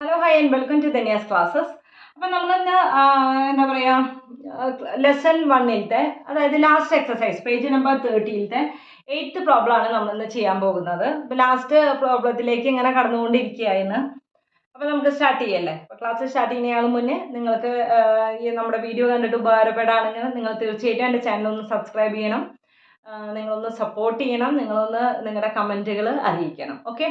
Hello, hi and welcome to Dania's classes. അപ്പോൾ നമ്മളിന്ന് എന്താ പറയുക ലെസൺ 1-ത്തെ അതായത് ലാസ്റ്റ് എക്സസൈസ് പേജ് നമ്പർ 30-ത്തെ 8th പ്രോബ്ലമാണ് നമ്മളിന്ന് ചെയ്യാൻ പോകുന്നത്. അപ്പോൾ ലാസ്റ്റ് പ്രോബ്ലത്തിലേക്ക് ഇങ്ങനെ കടന്നുകൊണ്ടിരിക്കുകയായിരുന്നു. അപ്പോൾ നമുക്ക് സ്റ്റാർട്ട് ചെയ്യല്ലേ. അപ്പോൾ ക്ലാസ് സ്റ്റാർട്ട് ചെയ്യുന്നതിന് മുന്നേ നിങ്ങൾക്ക് ഈ നമ്മുടെ വീഡിയോ കണ്ടിട്ട് ഉപകാരപ്പെടുകയാണെങ്കിൽ നിങ്ങൾ തീർച്ചയായിട്ടും എൻ്റെ ചാനൽ ഒന്ന് സബ്സ്ക്രൈബ് ചെയ്യണം, നിങ്ങളൊന്ന് സപ്പോർട്ട് ചെയ്യണം, നിങ്ങളൊന്ന് നിങ്ങളുടെ കമൻറ്റുകൾ അറിയിക്കണം. ഓക്കെ,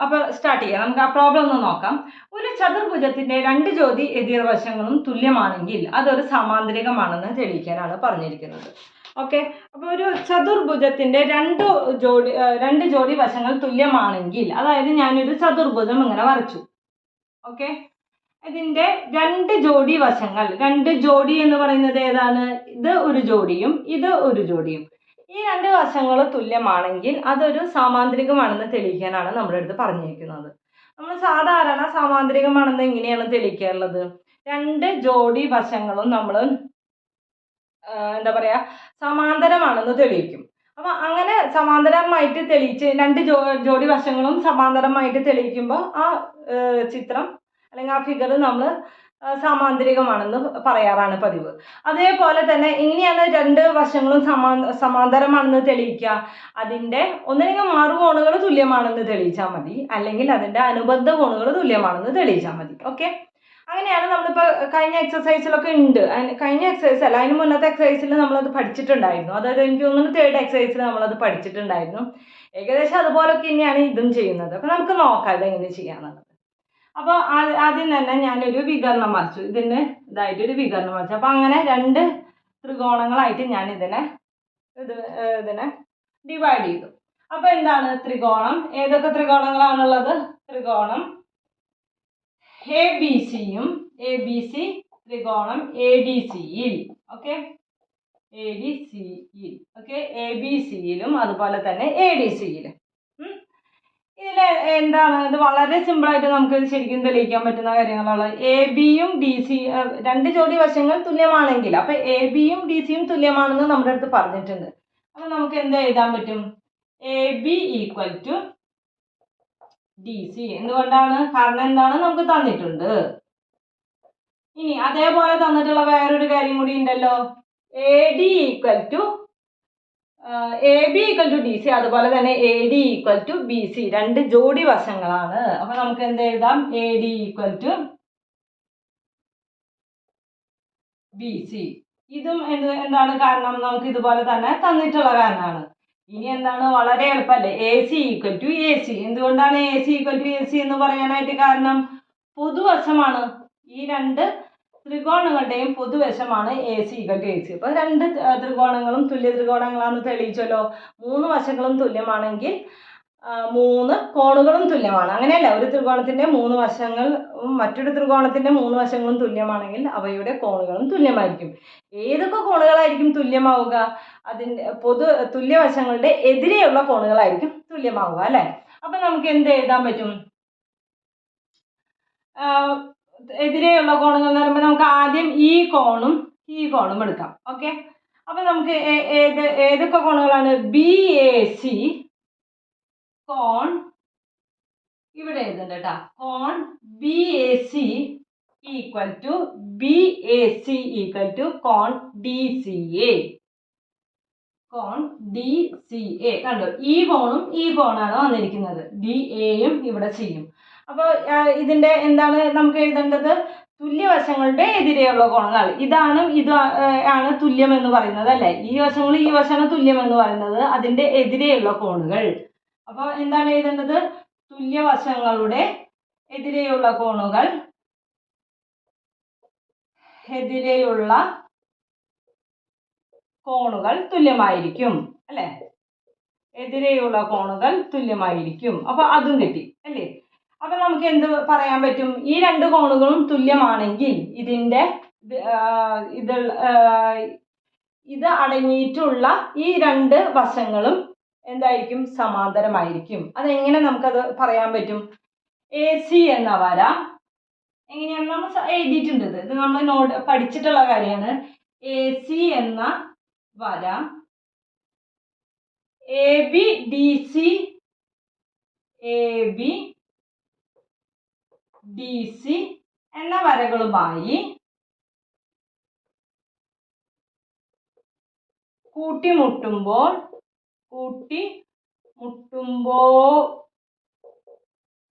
അപ്പോൾ സ്റ്റാർട്ട് ചെയ്യാം. നമുക്ക് ആ പ്രോബ്ലം ഒന്ന് നോക്കാം. ഒരു ചതുർഭുജത്തിന്റെ രണ്ട് ജോഡി എതിർവശങ്ങളും തുല്യമാണെങ്കിൽ അതൊരു സമാന്തരികമാണെന്ന് തെളിയിക്കാനാണ് പറഞ്ഞിരിക്കുന്നത്. ഓക്കെ, അപ്പോൾ ഒരു ചതുർഭുജത്തിന്റെ രണ്ട് ജോഡി വശങ്ങൾ തുല്യമാണെങ്കിൽ, അതായത് ഞാനൊരു ചതുർഭുജം ഇങ്ങനെ വരച്ചു. ഓക്കെ, ഇതിന്റെ രണ്ട് ജോഡി വശങ്ങൾ, രണ്ട് ജോഡി എന്ന് പറയുന്നത് ഏതാണ്? ഇത് ഒരു ജോഡിയും ഇത് ഒരു ജോഡിയും. ഈ രണ്ട് വശങ്ങൾ തുല്യമാണെങ്കിൽ അതൊരു സാമാന്തരികമാണെന്ന് തെളിയിക്കാനാണ് നമ്മുടെ അടുത്ത് പറഞ്ഞിരിക്കുന്നത്. നമ്മൾ സാധാരണ സാമാന്തരികമാണെന്ന് എങ്ങനെയാണ് തെളിയിക്കാറുള്ളത്? രണ്ട് ജോഡി വശങ്ങളും നമ്മൾ എന്താ പറയുക സമാന്തരമാണെന്ന് തെളിയിക്കും. അപ്പം അങ്ങനെ സമാന്തരമായിട്ട് തെളിയിച്ച് രണ്ട് ജോഡി വശങ്ങളും സമാന്തരമായിട്ട് തെളിയിക്കുമ്പോൾ ആ ചിത്രം അല്ലെങ്കിൽ ആ ഫിഗർ നമ്മൾ സമാന്തരികമാണെന്ന് പറയാറാണ് പതിവ്. അതേപോലെ തന്നെ എങ്ങനെയാണ് രണ്ട് വശങ്ങളും സമാന്തരമാണെന്ന് തെളിയിക്കുക? അതിൻ്റെ ഒന്നില്ലെങ്കിൽ മറുകോണുകൾ തുല്യമാണെന്ന് തെളിയിച്ചാൽ മതി, അല്ലെങ്കിൽ അതിൻ്റെ അനുബന്ധ കോണുകൾ തുല്യമാണെന്ന് തെളിയിച്ചാൽ മതി. ഓക്കെ, അങ്ങനെയാണ് നമ്മളിപ്പോൾ കഴിഞ്ഞ എക്സസൈസിലൊക്കെ ഉണ്ട്. കഴിഞ്ഞ എക്സസൈസ് അല്ല, അതിന് മുന്നത്തെ എക്സസൈസിൽ നമ്മളത് പഠിച്ചിട്ടുണ്ടായിരുന്നു. അതായത് എനിക്ക് തോന്നുന്നു 3rd എക്സസൈസിൽ നമ്മളത് പഠിച്ചിട്ടുണ്ടായിരുന്നു. ഏകദേശം അതുപോലൊക്കെ തന്നെയാണ് ഇതും ചെയ്യുന്നത്. അപ്പോൾ നമുക്ക് നോക്കാം ഇതെങ്ങനെ ചെയ്യാന്നുള്ളത്. അപ്പോൾ ആദ്യം തന്നെ ഞാനൊരു വികരണം വരച്ചു. ഇതായിട്ടൊരു വികരണം വരച്ചു. അപ്പോൾ അങ്ങനെ രണ്ട് ത്രികോണങ്ങളായിട്ട് ഞാൻ ഇതിനെ ഡിവൈഡ് ചെയ്തു. അപ്പോൾ എന്താണ് ത്രികോണം? ഏതൊക്കെ ത്രികോണങ്ങളാണുള്ളത്? ത്രികോണം എ ബി സിയും ത്രികോണം എ ഡി സിയിൽ. ഓക്കെ, എ ഡി സിയിൽ. ഓക്കെ, എ ബി സിയിലും അതുപോലെ തന്നെ എ ഡി സിയിലും. ഇതിൽ എന്താണ്, ഇത് വളരെ സിമ്പിളായിട്ട് നമുക്ക് ശരിക്കും തെളിയിക്കാൻ പറ്റുന്ന കാര്യങ്ങളാണ്. എ ബിയും ഡി സി രണ്ട് ജോഡി വശങ്ങൾ തുല്യമാണെങ്കിൽ, അപ്പോൾ എ ബിയും ഡി സിയും തുല്യമാണെന്ന് നമ്മുടെ അടുത്ത് പറഞ്ഞിട്ടുണ്ട്. അപ്പോൾ നമുക്ക് എന്ത് എഴുതാൻ പറ്റും? A B equal to D C. എന്തുകൊണ്ടാണ്? കാരണം എന്താണ്, നമുക്ക് തന്നിട്ടുണ്ട്. ഇനി അതേപോലെ തന്നിട്ടുള്ള വേറൊരു കാര്യം കൂടി ഉണ്ടല്ലോ, A D equal to A B equal to D C, അതുപോലെ തന്നെ A D equal to B C. രണ്ട് ജോഡി വശങ്ങളാണ്. അപ്പൊ നമുക്ക് എന്ത് എഴുതാം? A D equal to B C. ഇതും എന്താണ് കാരണം? നമുക്ക് ഇതുപോലെ തന്നെ തന്നിട്ടുള്ള കാരണമാണ്. ഇനി എന്താണ്, വളരെ എളുപ്പമല്ലേ, A C equal to A C. എന്തുകൊണ്ടാണ് A C equal to A C എന്ന് പറയാനായിട്ട് കാരണം? പൊതുവശമാണ്. ഈ രണ്ട് ത്രികോണങ്ങളുടെയും പൊതുവശമാണ് A C equal to A C. അപ്പോൾ രണ്ട് ത്രികോണങ്ങളും തുല്യ ത്രികോണങ്ങളാണെന്ന് തെളിയിച്ചല്ലോ. മൂന്ന് വശങ്ങളും തുല്യമാണെങ്കിൽ മൂന്ന് കോണുകളും തുല്യമാണ്. അങ്ങനെയല്ല, ഒരു ത്രികോണത്തിന്റെ മൂന്ന് വശങ്ങളും മറ്റൊരു ത്രികോണത്തിന്റെ മൂന്ന് വശങ്ങളും തുല്യമാണെങ്കിൽ അവയുടെ കോണുകളും തുല്യമായിരിക്കും. ഏതൊക്കെ കോണുകളായിരിക്കും തുല്യമാവുക? അതിൻ്റെ തുല്യവശങ്ങളുടെ എതിരെയുള്ള കോണുകളായിരിക്കും തുല്യമാവുക, അല്ലേ? അപ്പൊ നമുക്ക് എന്ത് എഴുതാൻ പറ്റും? എതിരെയുള്ള കോണുകൾ എന്ന് പറയുമ്പോൾ നമുക്ക് ആദ്യം ഈ കോണും എടുക്കാം. ഓക്കെ, അപ്പൊ നമുക്ക് ഏതൊക്കെ കോണുകളാണ്? ബി എ സി കോൺ, ഇവിടെ എഴുതണ്ട കേട്ടോ, കോൺ B A C equal to B A C equal to കോൺ ഡി സി എ. കോൺ ഡി സി എ കണ്ടോ, ഈ കോണാണ് വന്നിരിക്കുന്നത്. ഡി എയും ഇവിടെ സിയും. അപ്പോൾ ഇതിന്റെ എന്താണ് നമുക്ക് എഴുതേണ്ടത്? തുല്യവശങ്ങളുടെ എതിരെയുള്ള കോണുകൾ. ഇത് ആണ് തുല്യം എന്ന് പറയുന്നത്, അല്ലേ? ഈ വശമാണ് തുല്യം എന്ന് പറയുന്നത്, അതിന്റെ എതിരെയുള്ള കോണുകൾ. അപ്പോൾ എന്താണ് എഴുതേണ്ടത്? തുല്യവശങ്ങളുടെ എതിരെയുള്ള കോണുകൾ തുല്യമായിരിക്കും, അല്ലേ? എതിരെയുള്ള കോണുകൾ തുല്യമായിരിക്കും. അപ്പൊ അതും കിട്ടി, അല്ലേ? അപ്പൊ നമുക്ക് എന്ത് പറയാൻ പറ്റും? ഈ രണ്ട് കോണുകളും തുല്യമാണെങ്കിൽ ഇത് അടങ്ങിയിട്ടുള്ള ഈ രണ്ട് വശങ്ങളും എന്തായിരിക്കും? സമാന്തരമായിരിക്കും. അതെങ്ങനെ നമുക്കത് പറയാൻ പറ്റും? എ സി എന്ന വര എങ്ങനെയാണ് നമ്മൾ എഴുതിയിട്ടുണ്ട്, ഇത് നമ്മൾ പഠിച്ചിട്ടുള്ള കാര്യമാണ്. എ സി എന്ന വര A B D C, A B D C എന്ന വരകളുമായി കൂട്ടിമുട്ടുമ്പോൾ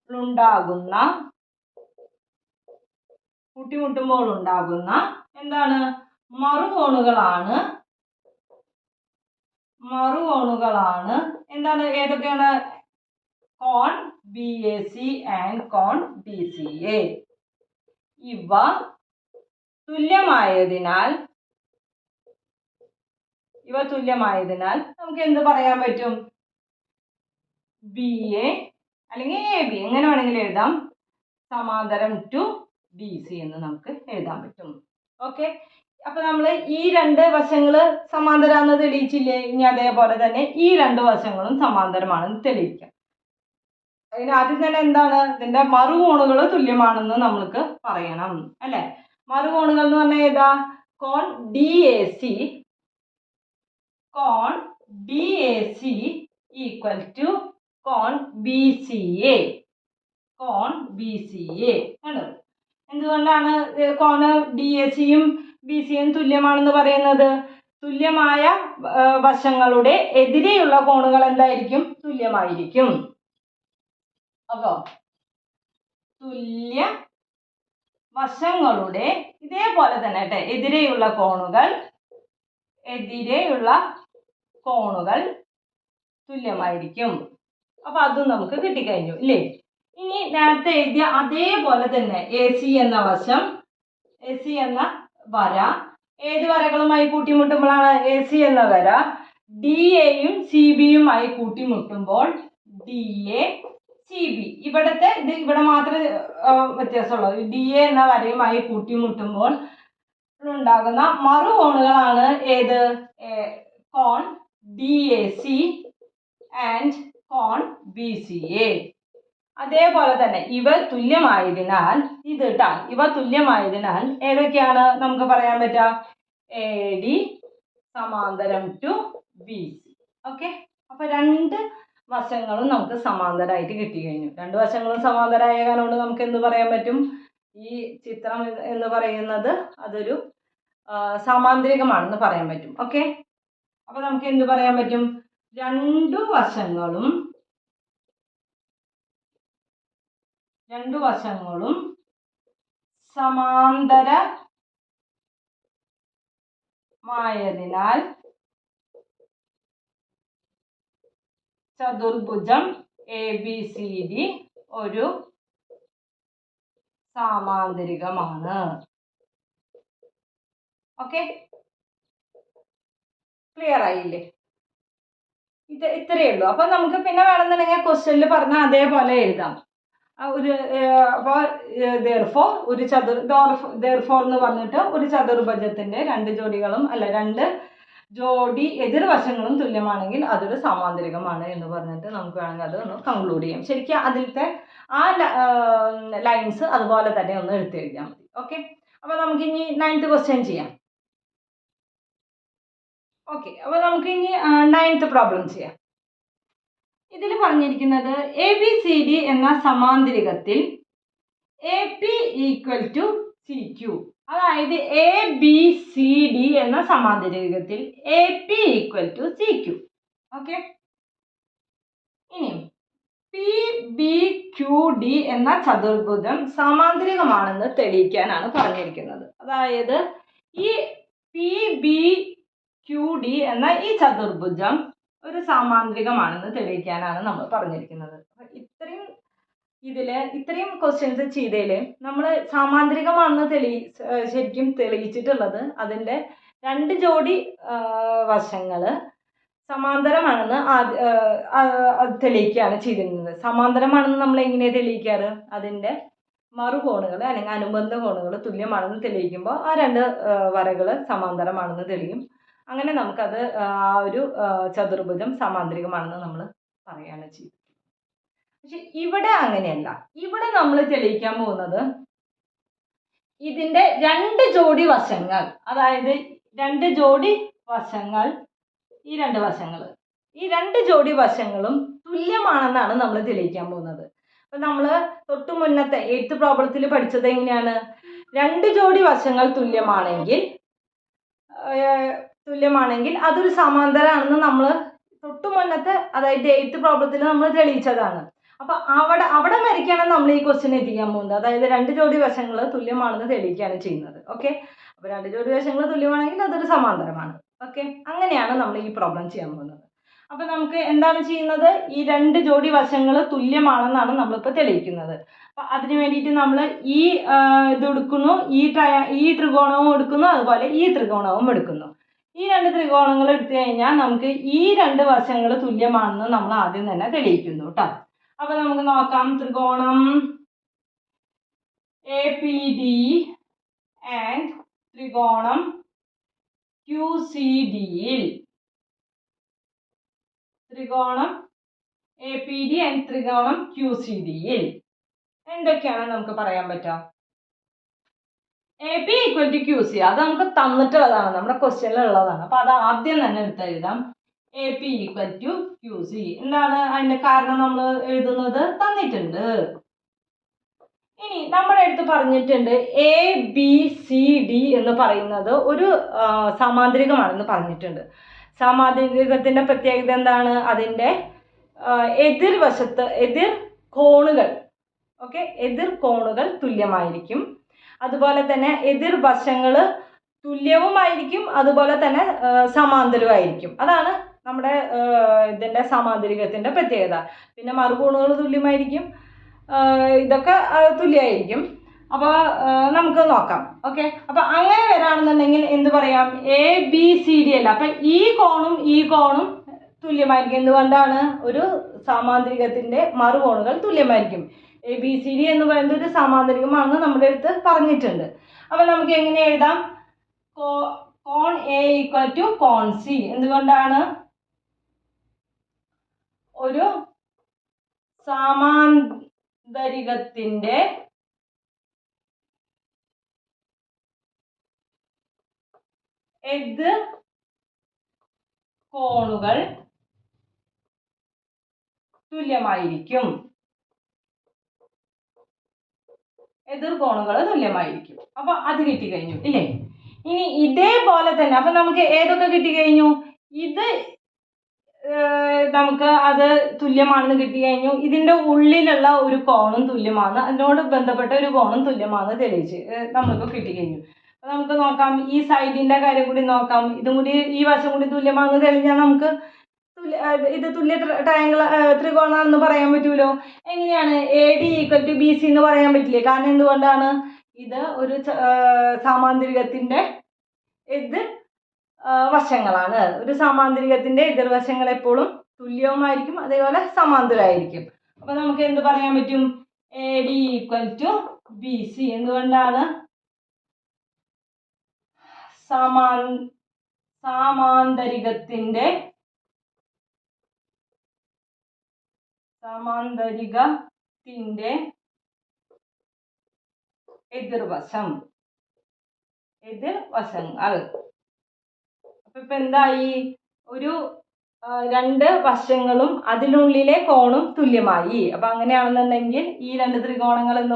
ഉണ്ടാകുന്ന എന്താണ് മറുകോണുകളാണ് എന്താണ് ഏതൊക്കെയാണ് കോൺ ബി എ സി ആൻഡ് കോൺ ബി സി എ. ഇവ തുല്യമായതിനാൽ നമുക്ക് എന്ത് പറയാൻ പറ്റും? ബി എ അല്ലെങ്കിൽ എ ബി എങ്ങനെ വേണമെങ്കിലും എഴുതാം, സമാന്തരം ടു ബി സി എന്ന് നമുക്ക് എഴുതാൻ പറ്റും. ഓക്കെ, അപ്പൊ നമ്മൾ ഈ രണ്ട് വശങ്ങൾ സമാന്തരാന്ന് തെളിയിച്ചില്ലേ? ഇനി അതേപോലെ തന്നെ ഈ രണ്ട് വശങ്ങളും സമാന്തരമാണെന്ന് തെളിയിക്കാം. അതിന് ആദ്യം തന്നെ എന്താണ്? ഇതിന്റെ മറുകോണുകൾ തുല്യമാണെന്ന് നമ്മൾക്ക് പറയണം അല്ലെ? മറുകോണുകൾ എന്ന് പറഞ്ഞാൽ ഏതാ? കോൺ D A C equal to കോൺ ബി സി എ. കണ്ടോ? എന്തുകൊണ്ടാണ് കോണ് ഡി എ സിയും ബി സിയും തുല്യമാണെന്ന് പറയുന്നത്? തുല്യമായ വശങ്ങളുടെ എതിരെയുള്ള കോണുകൾ എന്തായിരിക്കും? തുല്യമായിരിക്കും. അപ്പോ തുല്യ വശങ്ങളുടെ ഇതേപോലെ തന്നെ എതിരെയുള്ള കോണുകൾ തുല്യമായിരിക്കും. അപ്പൊ അതും നമുക്ക് കിട്ടിക്കഴിഞ്ഞു ഇല്ലേ? ഇനി നേരത്തെ എഴുതിയ അതേപോലെ തന്നെ എ സി എന്ന വര ഏത് വരകളുമായി കൂട്ടിമുട്ടുമ്പോഴാണ്? എ സി എന്ന വര ഡി എയും സി ബിയുമായി കൂട്ടിമുട്ടുമ്പോൾ ഡി എ സി ബി. ഇവിടെ മാത്രമേ വ്യത്യാസമുള്ളൂ. ഡി എ എന്ന വരയുമായി കൂട്ടിമുട്ടുമ്പോൾ ഉണ്ടാകുന്ന മറുകോണുകളാണ് ഏത്? കോൺ ഡി എ സി ആൻഡ് കോൺ ബി സി എ. അതേപോലെ തന്നെ ഇവ തുല്യമായതിനാൽ ഏതൊക്കെയാണ് നമുക്ക് പറയാൻ പറ്റുക? എ ഡി സമാന്തരം ടു ബി സി. ഓക്കെ, അപ്പൊ രണ്ട് വശങ്ങളും നമുക്ക് സമാന്തരമായിട്ട് കിട്ടിക്കഴിഞ്ഞു. രണ്ട് വശങ്ങളും സമാന്തരമായ കാരണം നമുക്ക് എന്ത് പറയാൻ പറ്റും? ഈ ചിത്രം എന്ന് പറയുന്നത് അതൊരു സമാന്തരികമാണെന്ന് പറയാൻ പറ്റും. ഓക്കെ, അപ്പൊ നമുക്ക് എന്ത് പറയാൻ പറ്റും? രണ്ടു വശങ്ങളും സമാന്തരമായതിനാൽ ചതുർഭുജം എ ബി സി ഡി ഒരു സാമാന്തരികമാണ്. ഓക്കെ, ക്ലിയർ ആയില്ലേ? ഇത്രയേ ഉള്ളൂ. അപ്പൊ നമുക്ക് പിന്നെ വേണമെന്നുണ്ടെങ്കിൽ ക്വസ്റ്റ്യനിൽ പറഞ്ഞ അതേപോലെ എഴുതാം. എന്ന് പറഞ്ഞിട്ട് ഒരു ചതുർഭുജത്തിന്റെ രണ്ട് ജോഡി എതിർവശങ്ങളും തുല്യമാണെങ്കിൽ അതൊരു സാമാന്തരികമാണ് എന്ന് പറഞ്ഞിട്ട് നമുക്ക് വേണമെങ്കിൽ അത് ഒന്ന് കൺക്ലൂഡ് ചെയ്യാം. ശരിക്കും അതിലത്തെ ആ ലൈൻസ് അതുപോലെ തന്നെ ഒന്ന് എടുത്തെഴുതിയാൽ മതി. ഓക്കെ, അപ്പൊ നമുക്ക് ഇനി 9th ക്വസ്റ്റ്യൻ ചെയ്യാം. ഓക്കെ, അപ്പൊ നമുക്ക് ഇനി 9th പ്രോബ്ലം ചെയ്യാം. ഇതിൽ പറഞ്ഞിരിക്കുന്നത് എ ബി സി ഡി എന്ന സമാന്തരികത്തിൽ A P equal to C Q. അതായത് എ ബി സി ഡി എന്ന സമാന്തരികത്തിൽ A P equal to C Q. ഓക്കെ, ഇനി പി ബി ക്യു ഡി എന്ന ചതുർഭുജം സമാന്തരികമാണെന്ന് തെളിയിക്കാനാണ് പറഞ്ഞിരിക്കുന്നത്. അതായത് ഈ പി ബി ക്യു ഡി എന്ന ഈ ചതുർഭുജം ഒരു സാമാന്തരികമാണെന്ന് തെളിയിക്കാനാണ് നമ്മൾ പറഞ്ഞിരിക്കുന്നത്. ഇത്രയും ക്വസ്റ്റ്യൻസ് ചെയ്തതില് നമ്മൾ സാമാന്തരികമാണെന്ന് ശരിക്കും തെളിയിച്ചിട്ടുള്ളത് അതിൻ്റെ രണ്ട് ജോഡി വശങ്ങൾ സമാന്തരമാണെന്ന് തെളിയിക്കുകയാണ് ചെയ്തിരുന്നത്. സമാന്തരമാണെന്ന് നമ്മൾ എങ്ങനെയാണ് തെളിയിക്കാറ്? അതിൻ്റെ മറുകോണുകൾ അല്ലെങ്കിൽ അനുബന്ധ കോണുകൾ തുല്യമാണെന്ന് തെളിയിക്കുമ്പോൾ ആ രണ്ട് വരകൾ സമാന്തരമാണെന്ന് തെളിയും. അങ്ങനെ നമുക്കത് ആ ഒരു ചതുർഭുജം സമാന്തരികമാണെന്ന് നമ്മൾ പറയുകയാണ് ചെയ്തത്. പക്ഷെ ഇവിടെ അങ്ങനെയല്ല. ഇവിടെ നമ്മൾ തെളിയിക്കാൻ പോകുന്നത് ഇതിൻ്റെ രണ്ട് ജോഡി വശങ്ങൾ, അതായത് രണ്ട് ജോഡി വശങ്ങൾ, ഈ രണ്ട് ജോഡി വശങ്ങളും തുല്യമാണെന്നാണ് നമ്മൾ തെളിയിക്കാൻ പോകുന്നത്. അപ്പം നമ്മൾ തൊട്ടു മുന്നത്തെ 8th പ്രോബ്ലത്തിൽ പഠിച്ചത് എങ്ങനെയാണ്? 2 ജോഡി വശങ്ങൾ തുല്യമാണെങ്കിൽ അതൊരു സമാന്തരമാണെന്ന് നമ്മൾ തൊട്ടു മുന്നത്തെ, അതായത് 8th പ്രോബ്ലത്തിൽ നമ്മൾ തെളിയിച്ചതാണ്. അപ്പം അവിടെ വരയ്ക്കാണ് നമ്മൾ ഈ ക്വസ്റ്റ്യൻ എത്തിക്കാൻ പോകുന്നത്. അതായത് 2 ജോഡി വശങ്ങൾ തുല്യമാണെന്ന് തെളിയിക്കുകയാണ് ചെയ്യുന്നത്. ഓക്കെ, അപ്പോൾ 2 ജോഡി വശങ്ങൾ തുല്യമാണെങ്കിൽ അതൊരു സമാന്തരമാണ്. ഓക്കെ, അങ്ങനെയാണ് നമ്മൾ ഈ പ്രോബ്ലം ചെയ്യാൻ പോകുന്നത്. അപ്പം നമുക്ക് എന്താണ് ചെയ്യുന്നത്? ഈ 2 ജോഡി വശങ്ങൾ തുല്യമാണെന്നാണ് നമ്മളിപ്പോൾ തെളിയിക്കുന്നത്. അപ്പം അതിന് വേണ്ടിയിട്ട് നമ്മൾ ഈ ഇത് എടുക്കുന്നു, ഈ ത്രികോണവും എടുക്കുന്നു, അതുപോലെ ഈ ത്രികോണവും എടുക്കുന്നു. ഈ 2 ത്രികോണങ്ങൾ എടുത്തു കഴിഞ്ഞാൽ നമുക്ക് ഈ 2 വശങ്ങൾ തുല്യമാണെന്ന് നമ്മൾ ആദ്യം തന്നെ തെളിയിക്കുന്നു കേട്ടോ. അപ്പം നമുക്ക് നോക്കാം. ത്രികോണം APD ആൻഡ് ത്രികോണം QCD യിൽ APD ആൻഡ് ത്രികോണം QCD യിൽ എന്തൊക്കെയാണ് നമുക്ക് പറയാൻ പറ്റുക? AP = QC, അത് നമുക്ക് തന്നിട്ടുള്ളതാണ്, നമ്മുടെ ക്വസ്റ്റ്യനിൽ ഉള്ളതാണ്. അപ്പം അത് ആദ്യം തന്നെ എടുത്തെഴുതാം. AP = QC. എന്താണ് അതിന്റെ കാരണം? നമ്മൾ എഴുതുന്നത് തന്നിട്ടുണ്ട്. ഇനി നമ്മുടെ അടുത്ത് പറഞ്ഞിട്ടുണ്ട് ABCD എന്ന് പറയുന്നത് ഒരു സമാന്തരികമാണെന്ന് പറഞ്ഞിട്ടുണ്ട്. സമാന്തരികത്തിന്റെ പ്രത്യേകത എന്താണ്? അതിൻ്റെ എതിർ കോണുകൾ തുല്യമായിരിക്കും. അതുപോലെ തന്നെ എതിർ വശങ്ങൾ തുല്യവുമായിരിക്കും, അതുപോലെ തന്നെ സമാന്തരവുമായിരിക്കും. അതാണ് നമ്മുടെ ഇതിൻ്റെ സമാന്തരികത്തിൻ്റെ പ്രത്യേകത. പിന്നെ മറുകോണുകൾ തുല്യമായിരിക്കും, ഇതൊക്കെ തുല്യമായിരിക്കും. അപ്പോൾ നമുക്ക് നോക്കാം. ഓക്കെ, അപ്പം അങ്ങനെ വരാണെന്നുണ്ടെങ്കിൽ എന്ത് പറയാം? ABCD അല്ല, അപ്പം ഈ കോണും തുല്യമായിരിക്കും. എന്തുകൊണ്ടാണ്? ഒരു സമാന്തരികത്തിൻ്റെ മറുകോണുകൾ തുല്യമായിരിക്കും. ABCD എന്ന് പറയുന്നത് ഒരു സമാന്തരികമാണെന്ന് നമ്മുടെ അടുത്ത് പറഞ്ഞിട്ടുണ്ട്. അപ്പം നമുക്ക് എങ്ങനെ എഴുതാം? കോൺ A = കോൺ C. എന്തുകൊണ്ടാണ്? ഒരു സമാന്തരികത്തിൻ്റെ എതിർ കോണുകൾ തുല്യമായിരിക്കും. അപ്പൊ അത് കിട്ടിക്കഴിഞ്ഞു ഇല്ലേ? ഇനി ഇതേപോലെ തന്നെ അപ്പൊ നമുക്ക് ഏതൊക്കെ കിട്ടിക്കഴിഞ്ഞു? ഇത് നമുക്ക് അത് തുല്യമാണെന്ന് കിട്ടിക്കഴിഞ്ഞു. ഇതിന്റെ ഉള്ളിലുള്ള ഒരു കോണും തുല്യമാണ്, അതിനോട് ബന്ധപ്പെട്ട ഒരു കോണും തുല്യമാണെന്ന് തെളിയിച്ച് നമുക്ക് കിട്ടിക്കഴിഞ്ഞു. അപ്പൊ നമുക്ക് നോക്കാം, ഈ സൈഡിന്റെ കാര്യം കൂടി നോക്കാം. ഇതും കൂടി, ഈ വശം കൂടി തുല്യമാണെന്ന് തെളിഞ്ഞാൽ നമുക്ക് ഇത് തുല്യ ത്രികോണാണെന്ന് പറയാൻ പറ്റൂലോ. എങ്ങനെയാണ്? AD = BC എന്ന് പറയാൻ പറ്റില്ലേ? കാരണം എന്തുകൊണ്ടാണ്? ഇത് ഒരു സമാന്തരികത്തിന്റെ എതിർ വശങ്ങളാണ്. ഒരു സമാന്തരികത്തിന്റെ എതിർവശങ്ങൾ എപ്പോഴും തുല്യവുമായിരിക്കും, അതേപോലെ സമാന്തരമായിരിക്കും. അപ്പൊ നമുക്ക് എന്ത് പറയാൻ പറ്റും? AD = BC. എന്തുകൊണ്ടാണ്? സമാന്തരികത്തിന്റെ എതിർവശങ്ങൾ. അപ്പൊ ഇപ്പൊ എന്തായി? ഒരു 2 വശങ്ങളും അതിനുള്ളിലെ കോണും തുല്യമായി. അപ്പൊ അങ്ങനെയാണെന്നുണ്ടെങ്കിൽ ഈ 2 ത്രികോണങ്ങൾ എന്ന്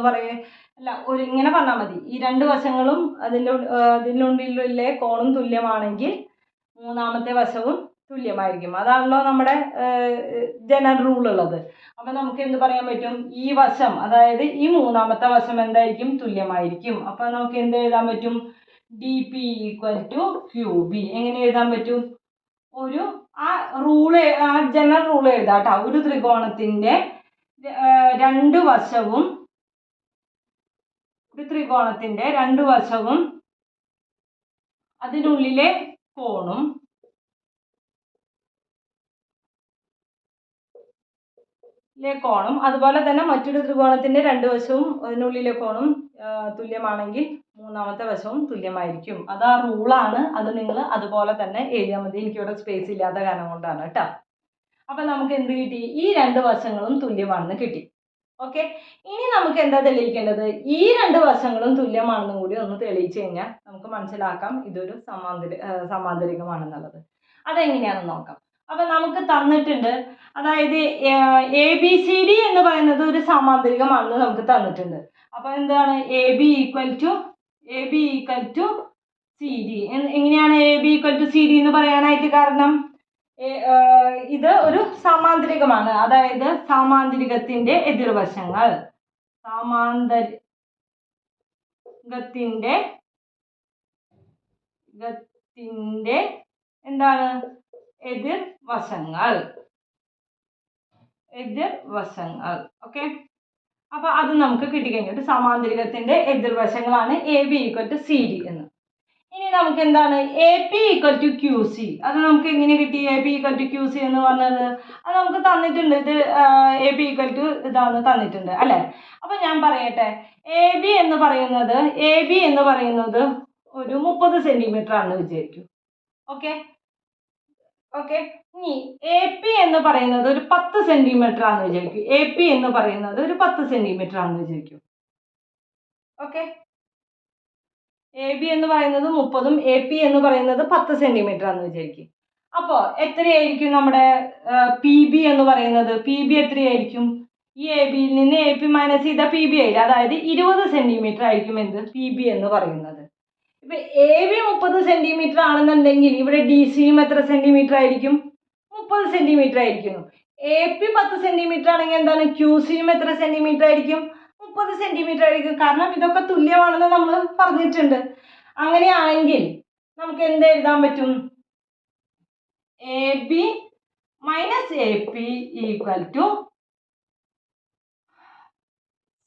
ഇങ്ങനെ പറഞ്ഞാൽ മതി. ഈ 2 വശങ്ങളും അതിനുള്ളിലെ കോണും തുല്യമാണെങ്കിൽ മൂന്നാമത്തെ വശവും തുല്യമായിരിക്കും. അതാണല്ലോ നമ്മുടെ ജനറൽ റൂൾ ഉള്ളത്. അപ്പൊ നമുക്ക് എന്ത് പറയാൻ പറ്റും? ഈ വശം, അതായത് ഈ മൂന്നാമത്തെ വശം എന്തായിരിക്കും? തുല്യമായിരിക്കും. അപ്പൊ നമുക്ക് എന്ത് എഴുതാൻ പറ്റും? DP = QB. എങ്ങനെ എഴുതാൻ പറ്റും? ഒരു ജനറൽ റൂൾ എഴുതാം കേട്ടോ. ഒരു ത്രികോണത്തിന്റെ രണ്ട് വശവും അതിനുള്ളിലെ കോണും അതുപോലെ തന്നെ മറ്റൊരു ത്രികോണത്തിന്റെ 2 വശവും അതിനുള്ളിലെ കോണും തുല്യമാണെങ്കിൽ മൂന്നാമത്തെ വശവും തുല്യമായിരിക്കും. അത് ആ റൂളാണ്. അത് നിങ്ങൾ അതുപോലെ തന്നെ എഴുതിയാൽ മതി. എനിക്കിവിടെ സ്പേസ് ഇല്ലാത്ത കാരണം കൊണ്ടാണ് കേട്ടോ. അപ്പൊ നമുക്ക് എന്ത് കിട്ടി? ഈ 2 വശങ്ങളും തുല്യമാണെന്ന് കിട്ടി. ഓക്കെ, ഇനി നമുക്ക് എന്താ തെളിയിക്കേണ്ടത്? ഈ 2 വശങ്ങളും തുല്യമാണെന്നും കൂടി ഒന്ന് തെളിയിച്ചു കഴിഞ്ഞാൽ നമുക്ക് മനസ്സിലാക്കാം ഇതൊരു സമാന്തരികമാണെന്നുള്ളത്. അതെങ്ങനെയാണെന്ന് നോക്കാം. അപ്പം നമുക്ക് തന്നിട്ടുണ്ട്, അതായത് ABCD എന്ന് പറയുന്നത് ഒരു സമാന്തരികമാണെന്ന് നമുക്ക് തന്നിട്ടുണ്ട്. അപ്പോൾ എന്താണ് AB ഈക്വൽ ടു CD. എങ്ങനെയാണ് AB ഈക്വൽ ടു CD എന്ന് പറയാനായിട്ട് കാരണം ഇത് ഒരു സമാന്തരികമാണ്, അതായത് സാമാന്തരികത്തിന്റെ എതിർവശങ്ങൾ എന്താണ് എതിർവശങ്ങൾ. ഓക്കെ, അപ്പൊ അത് നമുക്ക് കിട്ടിക്കഴിഞ്ഞിട്ട് സമാന്തരികത്തിന്റെ എതിർവശങ്ങളാണ് AB ഈക്വൽ ടു CD എന്ന്. ഇനി നമുക്ക് എന്താണ് AP ഈക്വൽ ടു QC. അത് നമുക്ക് എങ്ങനെ കിട്ടി AP ഈക്വൽ ടു QC എന്ന് പറഞ്ഞത്? അത് നമുക്ക് തന്നിട്ടുണ്ട്, ഇത് AB ഈക്വൽ ടു ഇതാണ് തന്നിട്ടുണ്ട് അല്ലേ. അപ്പൊ ഞാൻ പറയട്ടെ, AB എന്ന് പറയുന്നത് ഒരു 30 സെന്റിമീറ്റർ ആണെന്ന് വിചാരിക്കും. ഓക്കെ, ഇനി AP എന്ന് പറയുന്നത് ഒരു 10 സെന്റിമീറ്റർ ആണെന്ന് വിചാരിക്കും. AP എന്ന് പറയുന്നത് ഒരു 10 സെന്റിമീറ്റർ ആണെന്ന് വിചാരിക്കും. ഓക്കെ, AB എന്ന് പറയുന്നത് 30ഉം AP എന്ന് പറയുന്നത് 10 സെന്റിമീറ്റർ ആണെന്ന് വിചാരിക്കും. അപ്പോൾ എത്രയായിരിക്കും നമ്മുടെ PB എന്ന് പറയുന്നത്? PB എത്രയായിരിക്കും? ഈ ABയിൽ നിന്ന് AP മൈനസ് ചെയ്ത PB ആയില്ല, അതായത് 20 സെന്റിമീറ്റർ ആയിരിക്കും എന്ത് PB എന്ന് പറയുന്നത്. ഇപ്പൊ AB 30 സെന്റിമീറ്റർ ആണെന്നുണ്ടെങ്കിൽ ഇവിടെ DCയും എത്ര സെന്റിമീറ്റർ ആയിരിക്കും? 30 സെന്റിമീറ്റർ ആയിരിക്കും. AP 10 സെന്റിമീറ്റർ ആണെങ്കിൽ എന്താണ് QCയും എത്ര സെന്റിമീറ്റർ ആയിരിക്കും? 30 സെന്റിമീറ്റർ ആയിരിക്കും. കാരണം ഇതൊക്കെ തുല്യമാണെന്ന് നമ്മൾ പറഞ്ഞിട്ടുണ്ട്. അങ്ങനെയാണെങ്കിൽ നമുക്ക് എന്ത് എഴുതാൻ പറ്റും? AB minus AP equal to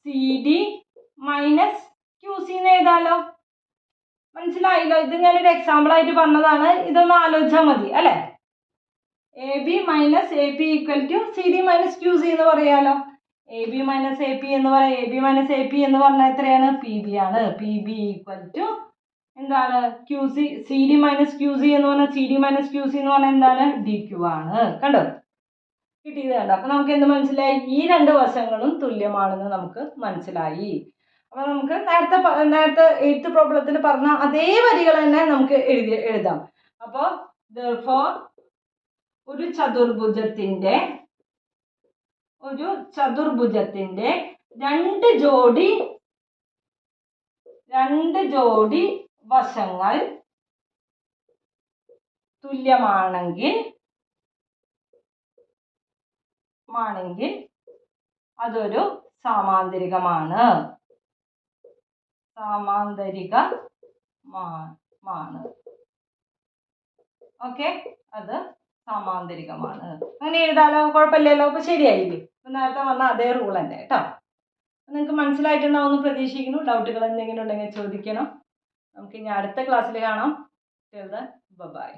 CD minus QC എന്ന് എഴുതാലോ. മനസ്സിലായല്ലോ? ഇത് ഞാനൊരു എക്സാമ്പിൾ ആയിട്ട് പറഞ്ഞതാണ്, ഇതൊന്ന് ആലോചിച്ചാൽ മതി അല്ലേ. AB minus AP equal to CD minus QC എന്ന് പറയാലോ. AB മൈനസ് AP എന്ന് പറഞ്ഞാൽ എത്രയാണ്? PB ആണ്. PB ഈക്വൽ ടു എന്താണ്? QC. CD മൈനസ് QC എന്ന് പറഞ്ഞാൽ CD മൈനസ് QC എന്ന് പറഞ്ഞാൽ എന്താണ്? DQ ആണ്. കണ്ടോ, കിട്ടിയത് കണ്ടോ. അപ്പൊ നമുക്ക് എന്ത് മനസ്സിലായി? ഈ രണ്ട് വശങ്ങളും തുല്യമാണെന്ന് നമുക്ക് മനസ്സിലായി. അപ്പൊ നമുക്ക് നേരത്തെ 8th പ്രോബ്ലത്തിൽ പറഞ്ഞ അതേ വരികൾ തന്നെ നമുക്ക് എഴുതാം. അപ്പോൾ therefore ഒരു ചതുർഭുജത്തിന്റെ രണ്ട് ജോഡി വശങ്ങൾ തുല്യമാണെങ്കിൽ അതൊരു സാമാന്തരികമാണ്. ഓക്കെ, അത് സാമാന്തരികമാണ്. അങ്ങനെ എഴുതാലോ, കുഴപ്പമില്ലല്ലോ. അപ്പൊ ശരിയായില്ലേ? നേരത്തെ പറഞ്ഞ അതേ റൂൾ തന്നെ കേട്ടോ. നിങ്ങൾക്ക് മനസ്സിലായിട്ടുണ്ടാവുമെന്ന് പ്രതീക്ഷിക്കുന്നു. ഡൗട്ടുകൾ എന്തെങ്കിലും ഉണ്ടെങ്കിൽ ചോദിക്കണം. നമുക്ക് ഇനി അടുത്ത ക്ലാസ്സിൽ കാണാം. ബൈ.